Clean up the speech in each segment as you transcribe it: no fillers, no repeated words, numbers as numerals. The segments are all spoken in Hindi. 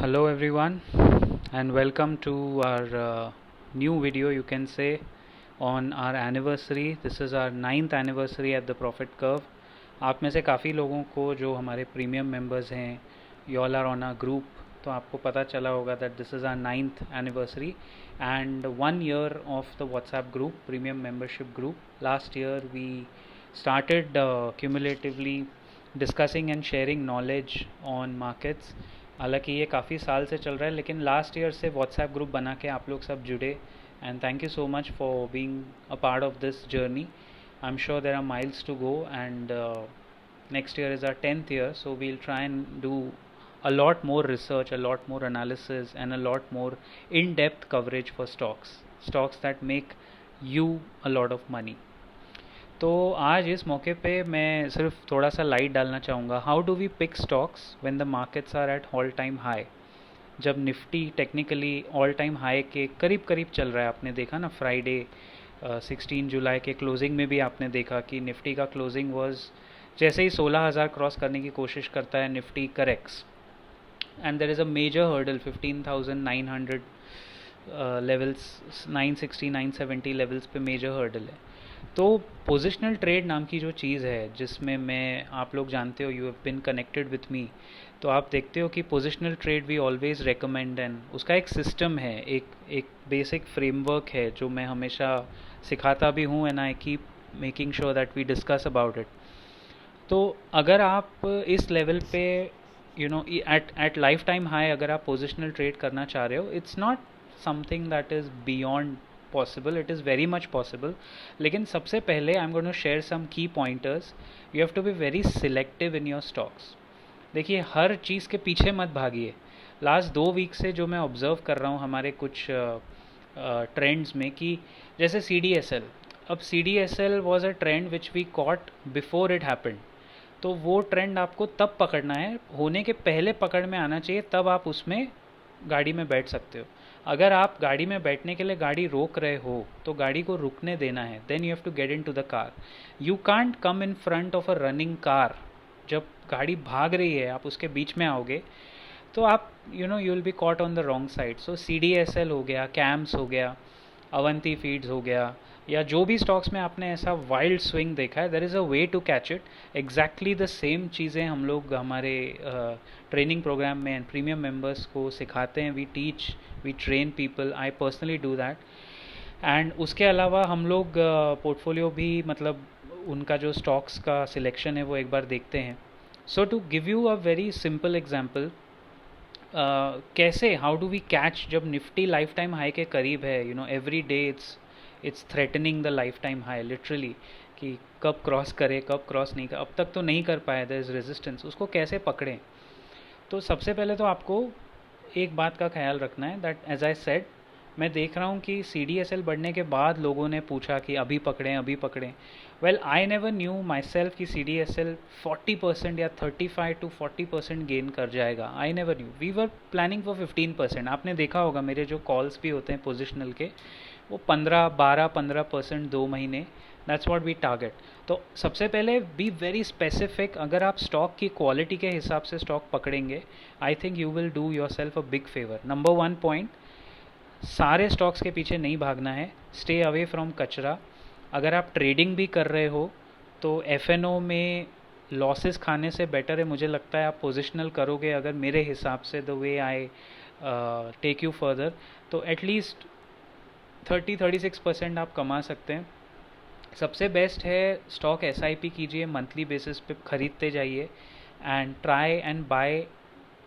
Hello everyone and welcome to our new video, you can say, on our anniversary. This is our 9th anniversary at the Profit Curve. आप में से काफ़ी लोगों को जो हमारे प्रीमियम मेंबर्स हैं, you all are on our group, तो आपको पता चला होगा that this is our 9th anniversary and 1 year of the WhatsApp group, premium membership group. Last year we started cumulatively discussing and sharing knowledge on markets. हालांकि ये काफ़ी साल से चल रहा है, लेकिन लास्ट ईयर से व्हाट्सएप ग्रुप बना के आप लोग सब जुड़े, and thank you so much for being a part of this journey. I am sure there are miles to go, and next year is our 10th year, so we'll try and do a lot more research, a lot more analysis, and a lot more in-depth coverage for stocks that make you a lot of money. तो आज इस मौके पे मैं सिर्फ थोड़ा सा लाइट डालना चाहूँगा. How do we pick stocks when the markets are at all time high. जब Nifty technically all time high के करीब करीब चल रहा है, आपने देखा ना फ्राइडे 16 जुलाई के क्लोजिंग में भी आपने देखा कि निफ्टी का क्लोजिंग वाज जैसे ही 16,000 क्रॉस करने की कोशिश करता है Nifty corrects, and there is a major hurdle 15,900 levels, 960 970 levels पे मेजर हर्डल है. तो पोजिशनल ट्रेड नाम की जो चीज़ है, जिसमें मैं, आप लोग जानते हो, you have been connected with me, तो आप देखते हो कि positional trade we always recommend, and उसका एक सिस्टम है, एक बेसिक फ्रेमवर्क है जो मैं हमेशा सिखाता भी हूँ, and I keep making sure that we discuss about it. तो अगर आप इस लेवल पे एट लाइफ टाइम हाई अगर आप पोजिशनल ट्रेड करना चाह रहे हो, it's not something that is beyond possible, it is very much possible. लेकिन सबसे पहले I am going to share some key pointers. You have to be very selective in your stocks. देखिए, हर चीज़ के पीछे मत भागिए. लास्ट 2 वीक से जो मैं ऑब्ज़र्व कर रहा हूँ हमारे कुछ ट्रेंड्स में, कि जैसे CDSL, अब CDSL was a trend which we caught before it happened. तो वो ट्रेंड आपको तब पकड़ना है, होने के पहले पकड़ में आना चाहिए, तब आप उसमें गाड़ी में बैठ सकते हो. अगर आप गाड़ी में बैठने के लिए गाड़ी रोक रहे हो तो गाड़ी को रुकने देना है. Then you have to get into the car. You can't come in front of a running car. जब गाड़ी भाग रही है आप उसके बीच में आओगे तो आप you will be caught on the wrong side. So CDSL हो गया, कैम्स हो गया, अवंती फीड्स हो गया, या जो भी स्टॉक्स में आपने ऐसा वाइल्ड स्विंग देखा है, there is a way to catch it. Exactly the same चीज़ें हम लोग हमारे ट्रेनिंग प्रोग्राम में एंड प्रीमियम मेंबर्स को सिखाते हैं. We teach, we train people, I personally do that. And उसके अलावा हम लोग पोर्टफोलियो भी, मतलब उनका जो स्टॉक्स का सिलेक्शन है वो एक बार देखते हैं. So to give you a very simple example, कैसे, हाउ डू वी कैच जब निफ्टी लाइफ टाइम हाई के करीब है, every day it's threatening the lifetime high literally, कि कब क्रॉस करे, कब क्रॉस नहीं कर, अब तक तो नहीं कर पाया, देयर इज़ रेजिस्टेंस. उसको कैसे पकड़ें? तो सबसे पहले तो आपको एक बात का ख्याल रखना है दैट एज आई सेड, मैं देख रहा हूँ कि CDSL बढ़ने के बाद लोगों ने पूछा कि अभी पकड़ें, अभी पकड़ें. Well, I never knew my self कि CDSL 40% या 35 to 40% गेन कर जाएगा. I never knew. We were planning for 15%. आपने देखा होगा मेरे जो कॉल्स भी होते हैं पोजिशनल के, वो 12-15% 2 महीने, दैट्स व्हाट वी टारगेट. तो सबसे पहले बी वेरी स्पेसिफिक. अगर आप स्टॉक की क्वालिटी के हिसाब से स्टॉक पकड़ेंगे, I think you will do your self a big favour. Number 1 point, सारे स्टॉक्स के पीछे नहीं भागना है. स्टे अवे फ्रॉम कचरा. अगर आप ट्रेडिंग भी कर रहे हो तो FNO में लॉसेस खाने से बेटर है, मुझे लगता है, आप पोजिशनल करोगे अगर, मेरे हिसाब से, the way I take you further, तो एटलीस्ट 30-36% आप कमा सकते हैं. सबसे बेस्ट है स्टॉक SIP कीजिए, मंथली बेसिस पे ख़रीदते जाइए, and try and buy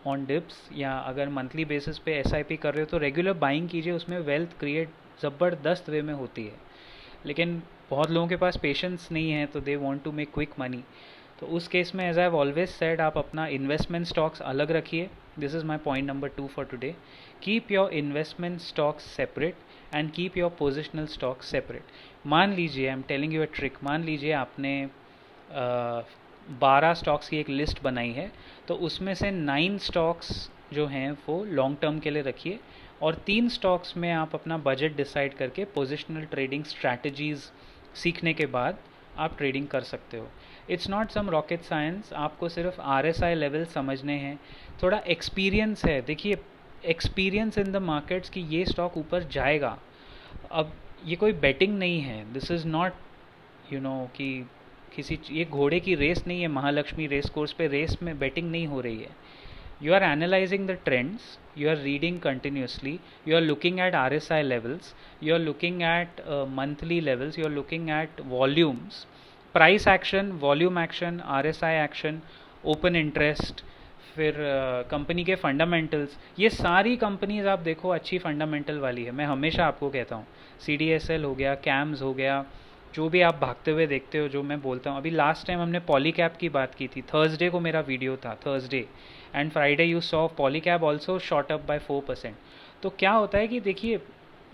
on dips. या अगर मंथली बेसिस पे SIP कर रहे हो तो रेगुलर बाइंग कीजिए, उसमें वेल्थ क्रिएट ज़बरदस्त वे में होती है. लेकिन बहुत लोगों के पास पेशेंस नहीं है, तो they want to make quick money. तो उस केस में, as I have always said, आप अपना इन्वेस्टमेंट स्टॉक्स अलग रखिए. This is my point number 2 for today. Keep your investment stocks separate and keep your positional stocks separate. मान लीजिए, I am telling you a trick, मान लीजिए आपने 12 स्टॉक्स की एक लिस्ट बनाई है, तो उसमें से 9 स्टॉक्स जो हैं वो लॉन्ग टर्म के लिए रखिए, और 3 स्टॉक्स में आप अपना बजट डिसाइड करके पोजिशनल ट्रेडिंग स्ट्रैटेजीज़ सीखने के बाद आप ट्रेडिंग कर सकते हो. It's not some rocket science, आपको सिर्फ RSI लेवल समझने हैं, थोड़ा एक्सपीरियंस है। देखिए एक्सपीरियंस इन द मार्केट्स कि ये स्टॉक ऊपर जाएगा। अब ये कोई बेटिंग नहीं है, दिस इज़ नॉट कि ये घोड़े की रेस नहीं है, महालक्ष्मी रेस कोर्स पे रेस में बेटिंग नहीं हो रही है। You are analyzing the trends, you are reading continuously, you are looking at RSI levels, you are looking at monthly levels, you are looking at volumes, price action, volume action, RSI action, open interest, फिर कंपनी के फंडामेंटल्स। ये सारी कंपनीज आप देखो अच्छी फंडामेंटल वाली है। मैं हमेशा आपको कहता हूँ CDSL हो गया, कैम्स हो गया, जो भी आप भागते हुए देखते हो, जो मैं बोलता हूँ। अभी लास्ट टाइम हमने पॉलीकैब की बात की थी, थर्सडे को मेरा वीडियो था, Thursday and Friday you saw Polycab also shot up by 4%। तो क्या होता है कि देखिए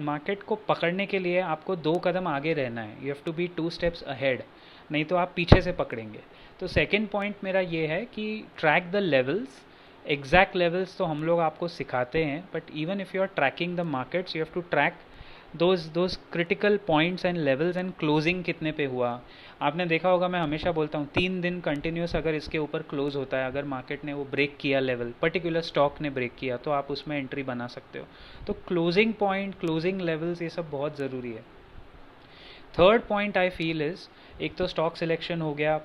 मार्केट को पकड़ने के लिए आपको 2 कदम आगे रहना है, you have to be 2 steps ahead, नहीं तो आप पीछे से पकड़ेंगे। तो सेकेंड पॉइंट मेरा ये है कि track the levels. Exact levels तो हम लोग आपको सिखाते हैं, but even if you are tracking the markets you have to track those critical points and levels and closing कितने पे हुआ। आपने देखा होगा, मैं हमेशा बोलता हूँ 3 दिन कंटिन्यूस अगर इसके ऊपर क्लोज होता है, अगर मार्केट ने वो ब्रेक किया लेवल, पर्टिकुलर स्टॉक ने ब्रेक किया, तो आप उसमें एंट्री बना सकते हो। तो क्लोजिंग पॉइंट, क्लोजिंग लेवल्स, ये सब बहुत ज़रूरी है। Third point I feel is, एक तो स्टॉक सिलेक्शन हो गया,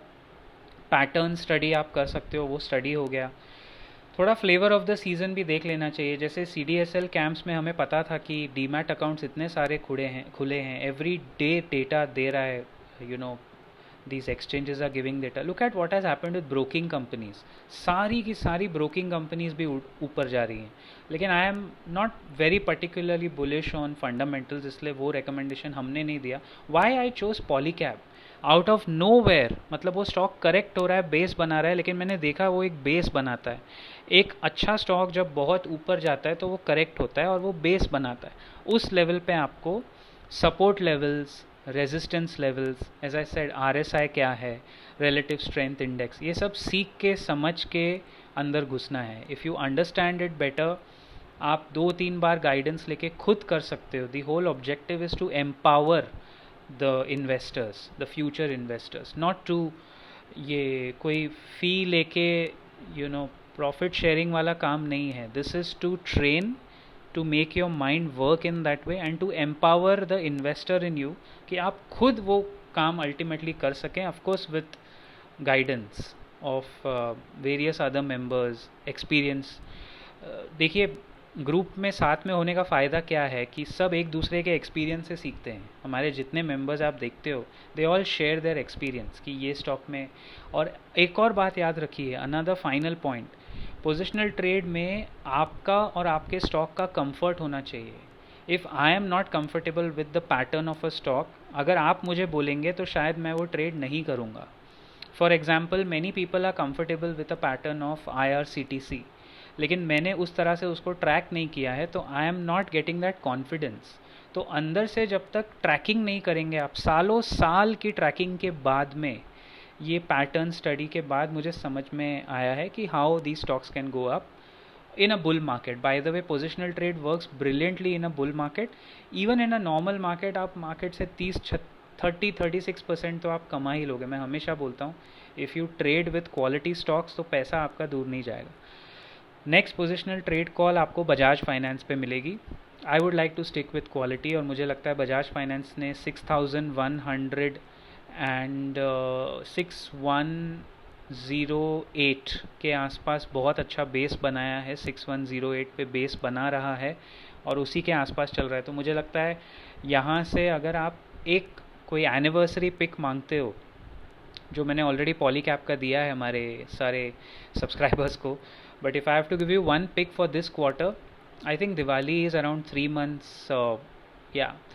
पैटर्न स्टडी आप कर सकते हो, वो स्टडी हो गया। थोड़ा फ्लेवर ऑफ द सीज़न भी देख लेना चाहिए। जैसे CDSL कैंप्स में हमें पता था कि डीमैट अकाउंट्स इतने सारे खुले हैं, एवरी डे डेटा दे रहा है, these exchanges are giving data. Look at what has happened with broking companies. सारी की सारी broking companies भी ऊपर जा रही हैं, लेकिन I am not very particularly bullish on fundamentals, इसलिए वो recommendation हमने नहीं दिया। Why I chose Polycab? Out of nowhere, मतलब वो स्टॉक करेक्ट हो रहा है, बेस बना रहा है, लेकिन मैंने देखा वो एक बेस बनाता है। एक अच्छा स्टॉक जब बहुत ऊपर जाता है तो वो करेक्ट होता है और वो बेस बनाता है। उस लेवल पे आपको support levels, resistance levels, as I said RSI क्या है, रिलेटिव स्ट्रेंथ इंडेक्स, ये सब सीख के समझ के अंदर घुसना है। If you understand it better, आप 2-3 बार गाइडेंस लेके खुद कर सकते हो। The whole objective is to empower the investors, the future investors, not to ये कोई फ़ी लेके प्रॉफिट शेयरिंग वाला काम नहीं है। This is to train, to make your mind work in that way and to empower the investor in you, कि आप खुद वो काम ultimately कर सकें, of course with guidance of various other members, experience। देखिए ग्रुप में साथ में होने का फ़ायदा क्या है कि सब एक दूसरे के एक्सपीरियंस से सीखते हैं। हमारे जितने मेंबर्स आप देखते हो, they all share their experience कि ये स्टॉक में। और एक और बात याद रखिए, another final point, positional trade में आपका और आपके स्टॉक का कंफर्ट होना चाहिए। If I am not comfortable with the pattern of a stock, अगर आप मुझे बोलेंगे तो शायद मैं वो ट्रेड नहीं करूँगा। For example, many people are comfortable with a pattern of IRCTC, लेकिन मैंने उस तरह से उसको ट्रैक नहीं किया है, तो I am not getting that confidence. तो अंदर से जब तक ट्रैकिंग नहीं करेंगे आप, सालों साल की ट्रैकिंग के बाद में, ये पैटर्न स्टडी के बाद मुझे समझ में आया है कि how the stocks can go up in a bull market. By the way, positional trade works brilliantly in a bull market. Even in a normal market, आप मार्केट से 30-36% तो आप कमा ही लोगे। मैं हमेशा बोलता हूँ, if you trade with quality stocks तो पैसा आपका दूर नहीं जाएगा। नेक्स्ट पोजिशनल ट्रेड कॉल आपको बजाज फाइनेंस पे मिलेगी। I would like to stick with quality, और मुझे लगता है बजाज फाइनेंस ने 6100 एंड 6108 के आसपास बहुत अच्छा बेस बनाया है। 6108 पे बेस बना रहा है और उसी के आसपास चल रहा है। तो मुझे लगता है यहाँ से अगर आप एक कोई एनिवर्सरी पिक मांगते हो, जो मैंने ऑलरेडी पॉलीकैब का दिया है हमारे सारे सब्सक्राइबर्स को, but if I have to give you one pick for this quarter, I think Diwali is around 3 months,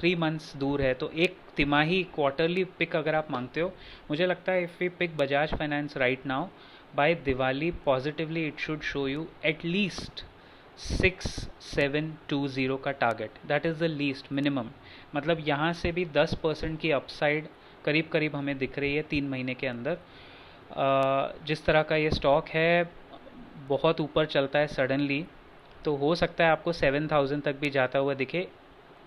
3 months दूर है। तो एक तिमाही क्वार्टरली पिक अगर आप मांगते हो, मुझे लगता है if we pick Bajaj finance right now, by Diwali positively it should show you at least 6720 का target. That is the least minimum. मतलब यहाँ से भी 10% की अपसाइड करीब करीब हमें दिख रही है 3 महीने के अंदर। जिस तरह का ये स्टॉक है, बहुत ऊपर चलता है सडनली, तो हो सकता है आपको 7000 तक भी जाता हुआ दिखे,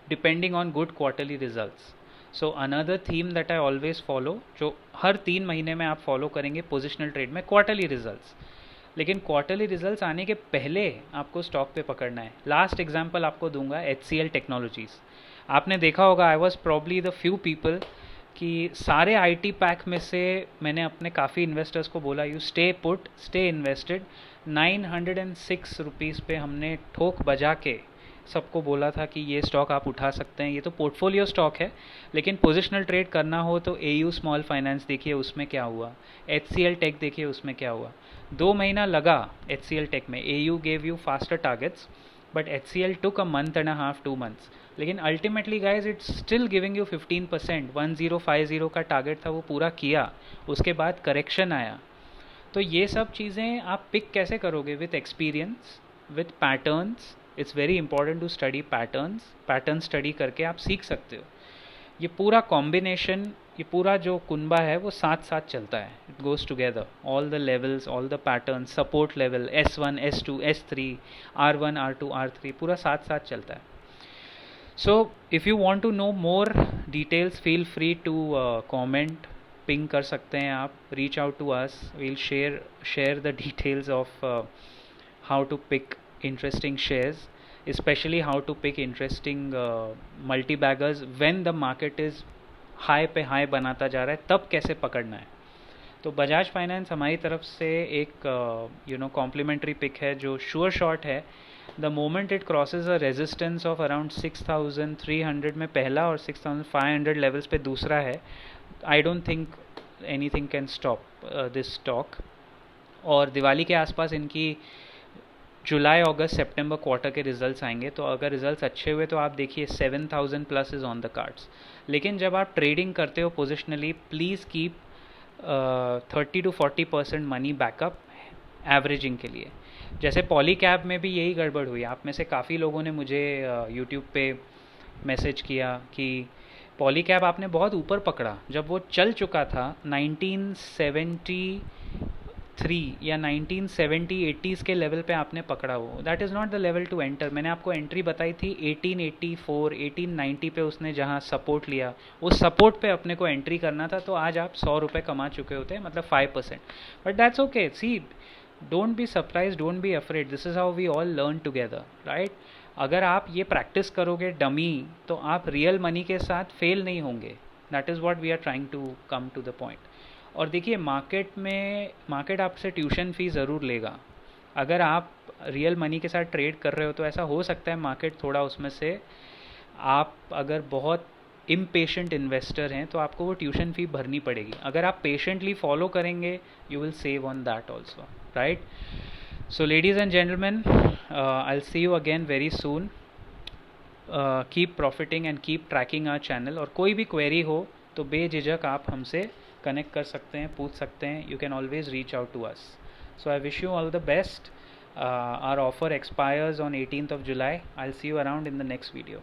depending on good quarterly results. So another theme that I always follow, जो हर 3 महीने में आप फॉलो करेंगे पोजिशनल ट्रेड में, क्वार्टरली रिजल्ट्स। लेकिन क्वार्टरली रिजल्ट्स आने के पहले आपको स्टॉक पे पकड़ना है। लास्ट एग्जांपल आपको दूंगा, HCL टेक्नोलॉजीज़। आपने देखा होगा, I was probably the few people कि सारे IT पैक में से मैंने अपने काफ़ी इन्वेस्टर्स को बोला, you stay put, stay invested. 906 rupees पे हमने ठोक बजा के सबको बोला था कि ये स्टॉक आप उठा सकते हैं, ये तो पोर्टफोलियो स्टॉक है, लेकिन पोजिशनल ट्रेड करना हो तो AU स्मॉल फाइनेंस देखिए उसमें क्या हुआ, HCL टेक देखिए उसमें क्या हुआ। 2 महीना लगा HCL टेक में, AU gave you faster targets, but HCL took a month and a half, 2 months। लेकिन ultimately guys it's still giving you 15%। 1050 का टारगेट था, वो पूरा किया, उसके बाद करेक्शन आया। तो ये सब चीज़ें आप पिक कैसे करोगे? With experience, with patterns. It's very important to study patterns. Pattern study करके आप सीख सकते हो। ये पूरा कॉम्बिनेशन, ये पूरा जो कुनबा है वो साथ साथ चलता है, it goes together, all the levels, all the pattern, support level S1 S2 S3 R1 R2 R3 पूरा साथ साथ चलता है। So if you want to know more details, feel free to comment, ping कर सकते हैं आप, reach out to us, we'll share the details of how to pick interesting shares, especially how to pick interesting multi-baggers when the market is high पे high बनाता जा रहा है, तब कैसे पकड़ना है। तो बजाज फाइनेंस हमारी तरफ से एक कॉम्प्लीमेंट्री पिक है जो श्योर शॉट है। The moment it crosses a resistance of around 6300 में पहला और 6500 लेवल्स पे दूसरा है, I don't think anything can stop this stock. और दिवाली के आसपास इनकी जुलाई अगस्त सितंबर क्वार्टर के रिजल्ट्स आएंगे, तो अगर रिजल्ट्स अच्छे हुए तो आप देखिए 7000 plus is on the cards. लेकिन जब आप ट्रेडिंग करते हो positionally, please keep 30 to 40% money backup averaging के लिए। जैसे पॉलीकैब में भी यही गड़बड़ हुई। आप में से काफ़ी लोगों ने मुझे यूट्यूब पे मैसेज किया कि पॉलीकैब आपने बहुत ऊपर पकड़ा, जब वो चल चुका था 1973 या 1970-80s के लेवल पे आपने पकड़ा वो। That is not the level to enter. मैंने आपको एंट्री बताई थी 1884 1890 पे, उसने जहाँ सपोर्ट लिया उस सपोर्ट पे अपने को एंट्री करना था, तो आज आप 100 रुपये कमा चुके होते हैं, मतलब 5%। But that's okay. See, don't be surprise, don't be afraid, this is how we all learn together, right. अगर आप ये प्रैक्टिस करोगे डमी, तो आप रियल मनी के साथ फेल नहीं होंगे। That is what we are trying to come to the point. और देखिए, मार्केट आपसे ट्यूशन फ़ी ज़रूर लेगा। अगर आप रियल मनी के साथ ट्रेड कर रहे हो तो ऐसा हो सकता है मार्केट थोड़ा उसमें से, आप अगर बहुत इम्पेशेंट इन्वेस्टर हैं तो आपको वो ट्यूशन फ़ी भरनी पड़ेगी। अगर आप पेशेंटली फॉलो करेंगे, you will save on that also, right. So ladies and gentlemen, I'll see you again very soon. Keep profiting and keep tracking our channel. और कोई भी query हो तो बेझिझक आप हमसे कनेक्ट कर सकते हैं, पूछ सकते हैं। You can always reach out to us. So I wish you all the best. Our offer expires on 18th of July. I'll see you around in the next video.